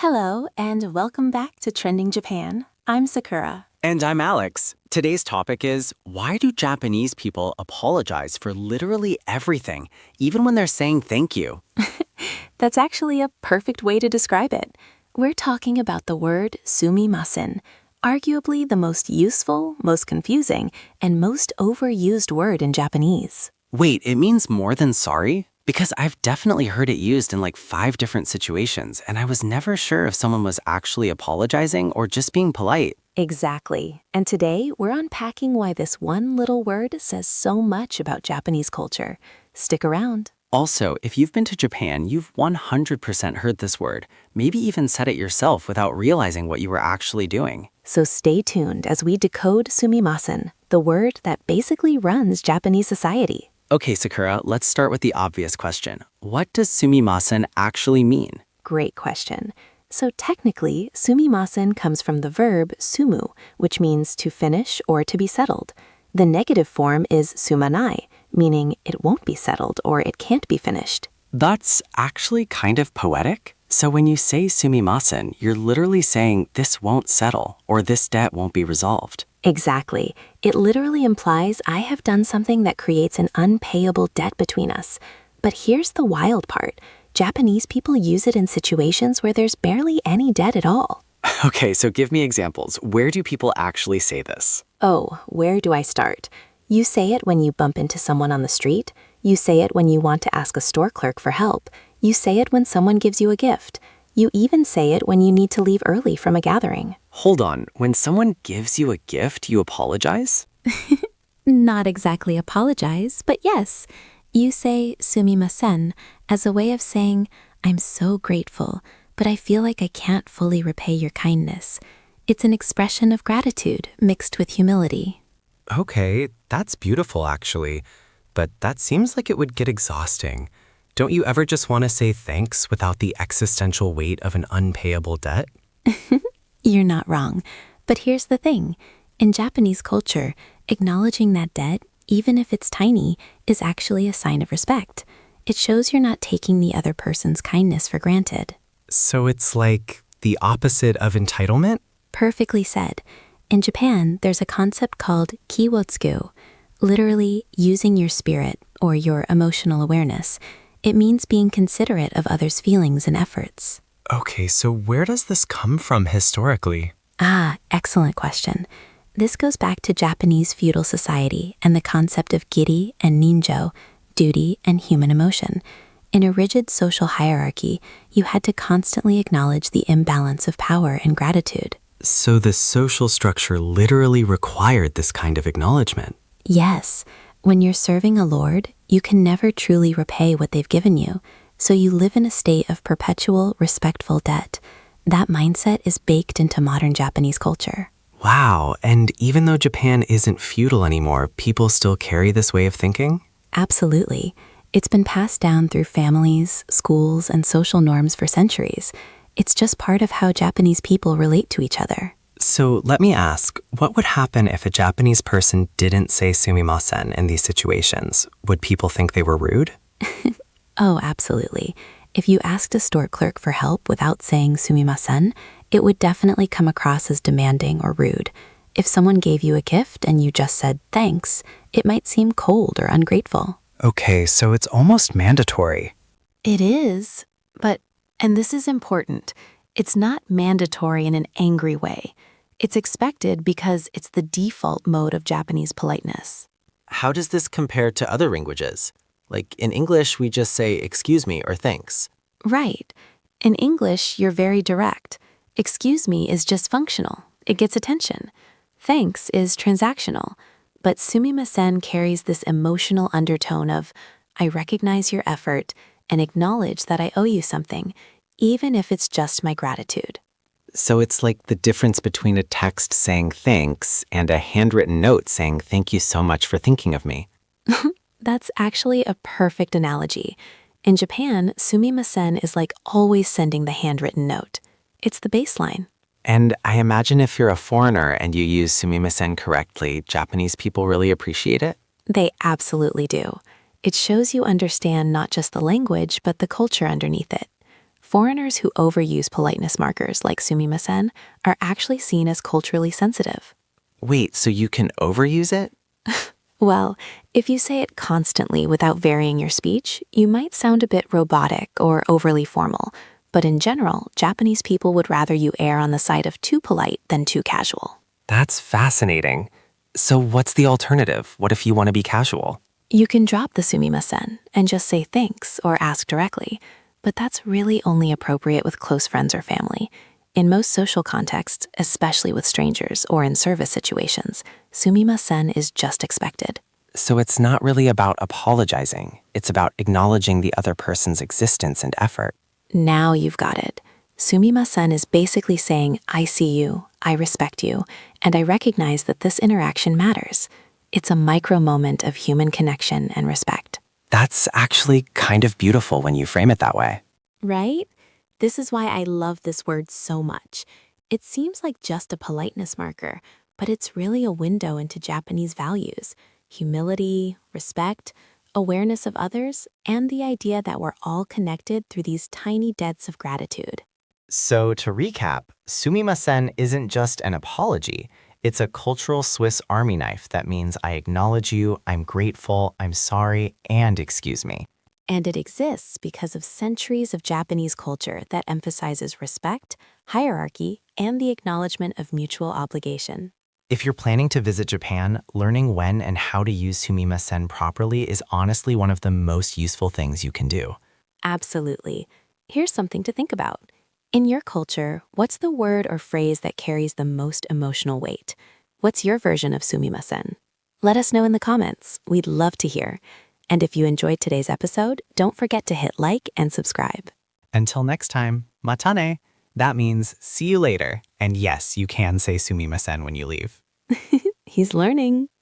Hello, and welcome back to Trending Japan. I'm Sakura. And I'm Alex. Today's topic is, why do Japanese people apologize for literally everything, even when they're saying thank you? That's actually a perfect way to describe it. We're talking about the word sumimasen, arguably the most useful, most confusing, and most overused word in Japanese. Wait, it means more than sorry? Because I've definitely heard it used in like 5 different situations, and I was never sure if someone was actually apologizing or just being polite. Exactly. And today, we're unpacking why this one little word says so much about Japanese culture. Stick around. Also, if you've been to Japan, you've 100% heard this word, maybe even said it yourself without realizing what you were actually doing. So stay tuned as we decode sumimasen, the word that basically runs Japanese society. Okay, Sakura, let's start with the obvious question. What does sumimasen actually mean? Great question. So technically, sumimasen comes from the verb sumu, which means to finish or to be settled. The negative form is sumanai, meaning it won't be settled or it can't be finished. That's actually kind of poetic. So when you say sumimasen, you're literally saying this won't settle or this debt won't be resolved. Exactly. It literally implies I have done something that creates an unpayable debt between us. But here's the wild part. Japanese people use it in situations where there's barely any debt at all. Okay, so give me examples. Where do people actually say this? Oh, where do I start? You say it when you bump into someone on the street. You say it when you want to ask a store clerk for help. You say it when someone gives you a gift. You even say it when you need to leave early from a gathering. Hold on, when someone gives you a gift, you apologize? Not exactly apologize, but yes. You say sumimasen as a way of saying, I'm so grateful, but I feel like I can't fully repay your kindness. It's an expression of gratitude mixed with humility. Okay, that's beautiful actually, but that seems like it would get exhausting. Don't you ever just want to say thanks without the existential weight of an unpayable debt? You're not wrong. But here's the thing. In Japanese culture, acknowledging that debt, even if it's tiny, is actually a sign of respect. It shows you're not taking the other person's kindness for granted. So it's like the opposite of entitlement? Perfectly said. In Japan, there's a concept called kiwotsuku, literally using your spirit or your emotional awareness. It means being considerate of others' feelings and efforts. Okay, so where does this come from historically? Excellent question. This goes back to Japanese feudal society and the concept of Giri and ninjo, duty and human emotion. In a rigid social hierarchy, you had to constantly acknowledge the imbalance of power and gratitude. So the social structure literally required this kind of acknowledgement. Yes, when you're serving a lord, you can never truly repay what they've given you, so you live in a state of perpetual, respectful debt. That mindset is baked into modern Japanese culture. Wow, and even though Japan isn't feudal anymore, people still carry this way of thinking? Absolutely. It's been passed down through families, schools, and social norms for centuries. It's just part of how Japanese people relate to each other. So let me ask, what would happen if a Japanese person didn't say sumimasen in these situations? Would people think they were rude? Oh, absolutely. If you asked a store clerk for help without saying sumimasen, it would definitely come across as demanding or rude. If someone gave you a gift and you just said thanks, it might seem cold or ungrateful. Okay, so it's almost mandatory. It is, and this is important, it's not mandatory in an angry way. It's expected because it's the default mode of Japanese politeness. How does this compare to other languages? Like in English, we just say excuse me or thanks. Right. In English, you're very direct. Excuse me is just functional. It gets attention. Thanks is transactional. But sumimasen carries this emotional undertone of, I recognize your effort and acknowledge that I owe you something, even if it's just my gratitude. So it's like the difference between a text saying thanks and a handwritten note saying thank you so much for thinking of me. That's actually a perfect analogy. In Japan, sumimasen is like always sending the handwritten note. It's the baseline. And I imagine if you're a foreigner and you use sumimasen correctly, Japanese people really appreciate it? They absolutely do. It shows you understand not just the language, but the culture underneath it. Foreigners who overuse politeness markers like sumimasen are actually seen as culturally sensitive. Wait, so you can overuse it? Well, if you say it constantly without varying your speech, you might sound a bit robotic or overly formal. But in general, Japanese people would rather you err on the side of too polite than too casual. That's fascinating. So what's the alternative? What if you want to be casual? You can drop the sumimasen and just say thanks or ask directly, but that's really only appropriate with close friends or family. In most social contexts, especially with strangers or in service situations, sumimasen is just expected. So it's not really about apologizing. It's about acknowledging the other person's existence and effort. Now you've got it. Sumimasen is basically saying, I see you, I respect you, and I recognize that this interaction matters. It's a micro moment of human connection and respect. That's actually kind of beautiful when you frame it that way. Right? This is why I love this word so much. It seems like just a politeness marker, but it's really a window into Japanese values: humility, respect, awareness of others, and the idea that we're all connected through these tiny debts of gratitude. So to recap, sumimasen isn't just an apology. It's a cultural Swiss Army knife that means I acknowledge you, I'm grateful, I'm sorry, and excuse me. And it exists because of centuries of Japanese culture that emphasizes respect, hierarchy, and the acknowledgement of mutual obligation. If you're planning to visit Japan, learning when and how to use sumimasen properly is honestly one of the most useful things you can do. Absolutely. Here's something to think about. In your culture, what's the word or phrase that carries the most emotional weight? What's your version of sumimasen? Let us know in the comments. We'd love to hear. And if you enjoyed today's episode, don't forget to hit like and subscribe. Until next time, matane. That means see you later. And yes, you can say sumimasen when you leave. He's learning.